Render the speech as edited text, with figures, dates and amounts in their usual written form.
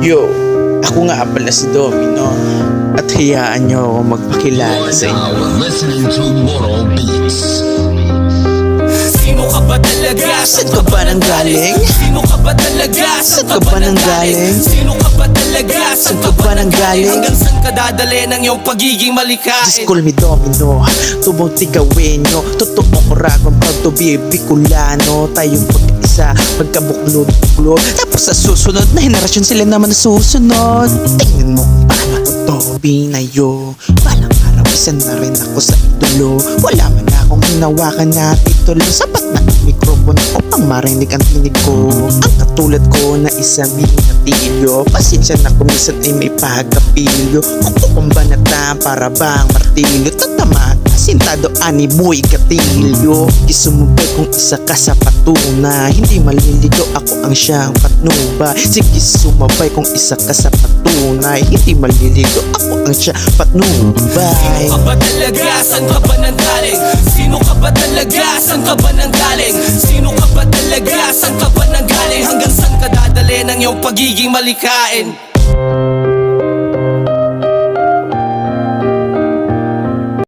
Yo, ako nga pala si Domino at hayaan niyo ako magpakilala sa inyo. Listening to Moro Beats. Sino ka ba talaga? Saan ka ba nang galing? Sino ka ba talaga? Saan ka ba nang galing? Sino ka ba talaga? Saan ka ba nang galing? Hanggang saan ka dadali ng iyong pagiging malikain? Just call me Domino, tubong tigawin nyo. Totoo ko ragong pagtubi Bicolano. Tayong pagkaisa, magkabuklod-buklod. Tapos sa susunod na henerasyon sila naman na susunod. Tingnan mo kung paano ko to binayo. Balang araw isa na rin ako sa idolo. Wala man akong hinawakan na titulo. Sapat na ang mikropono upang marinig ang tinig ko. Ang katulad ko na isang minatilyo. Pasensya na kumisan ay may pagkapilyo. Kung kukumbanatan para bang martilyo. Tatamaan, sintado ani boy katilyo. Kisumubay kung isa ka sa patuna. Hindi maliligo, ako ang siyang patnuba. Sige sumabay kung isa ka sa patunay. Hindi maliligo, ako ang siyang patnubay. Sino ka ba talaga? Saan ka ba nang galing? Sino ka ba talaga? Saan ka ba nang galing? Sino ka ba talaga? Saan ka ba nang galing? Hanggang saan ka dadali ng iyong pagiging malikain?